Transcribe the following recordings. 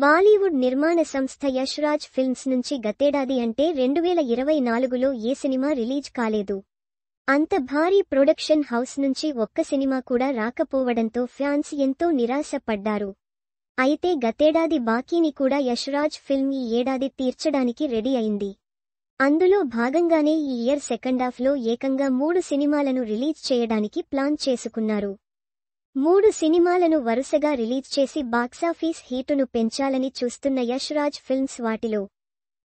బాలీవుడ్ నిర్మాణ సంస్థ యష్ రాజ్ ఫిల్మ్స్ నుంచి గతేడాది అంటే 2024లో ఏ సినిమా రిలీజ్ కాలేదు. అంత భారీ ప్రొడక్షన్ హౌస్ నుంచి ఒక్క సినిమా కూడా రాకపోవడంతో ఫ్యాన్స్ ఎంతో నిరాశ పడ్డారు. అయితే గతేడాది బాకీని కూడా యష్ రాజ్ ఫిల్మ్ ఈ ఏడాది తీర్చడానికి రెడీ అయింది. అందులో భాగంగానే ఈ ఇయర్ సెకండాఫ్లో ఏకంగా 3 సినిమాలను రిలీజ్ చేయడానికి ప్లాన్ చేసుకున్నారు. 3 సినిమాలను వరుసగా రిలీజ్ చేసి బాక్సాఫీస్ హీటును పెంచాలని చూస్తున్న యష్ రాజ్ ఫిల్మ్స్ వాటిలో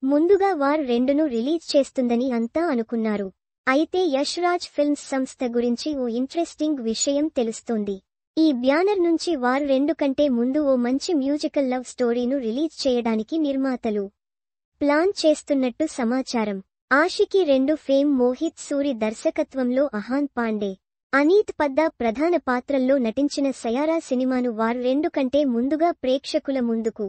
ముందుగా వార్ 2ను రిలీజ్ చేస్తుందని అంతా అనుకున్నారు. అయితే యష్ రాజ్ ఫిల్మ్స్ సంస్థ గురించి ఓ ఇంట్రెస్టింగ్ విషయం తెలుస్తోంది. ఈ బ్యానర్ నుంచి వార్ 2 కంటే ముందు ఓ మంచి మ్యూజికల్ లవ్ స్టోరీను రిలీజ్ చేయడానికి నిర్మాతలు ప్లాన్ చేస్తున్నట్టు సమాచారం. ఆషికీ 2 ఫేమ్ మోహిత్ సూరి దర్శకత్వంలో అహాన్ పాండే, అనీత్ పద్దా ప్రధాన పాత్రల్లో నటించిన సయారా సినిమాను వార్ 2 కంటే ముందుగా ప్రేక్షకుల ముందుకు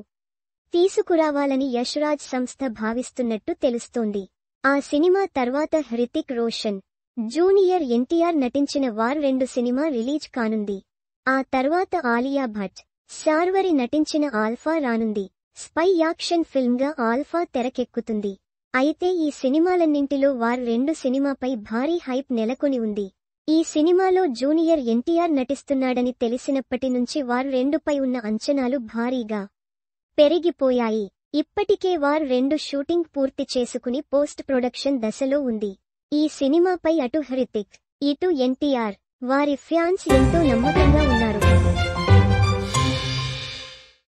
తీసుకురావాలని యష్ రాజ్ సంస్థ భావిస్తున్నట్టు తెలుస్తోంది. ఆ సినిమా తర్వాత హృతిక్ రోషన్, జూనియర్ ఎన్టీఆర్ నటించిన వార్ 2 సినిమా రిలీజ్ కానుంది. ఆ తర్వాత ఆలియా భట్, శార్వరి నటించిన ఆల్ఫా రానుంది. స్పై యాక్షన్ ఫిల్మ్గా ఆల్ఫా తెరకెక్కుతుంది. అయితే ఈ సినిమాలన్నింటిలో వార్ 2 సినిమాపై భారీ హైప్ నెలకొని ఉంది. ఈ సినిమాలో జూనియర్ ఎన్టీఆర్ నటిస్తున్నాడని తెలిసినప్పటి నుంచి వార్ 2పై ఉన్న అంచనాలు భారీగా పెరిగిపోయాయి. ఇప్పటికే వార్ 2 షూటింగ్ పూర్తి చేసుకుని పోస్ట్ ప్రొడక్షన్ దశలో ఉంది. ఈ సినిమాపై అటు హృతిక్, ఇటు ఎన్టీఆర్, వారి ఫ్యాన్స్ ఎంతో నమ్మకంగా ఉన్నారు.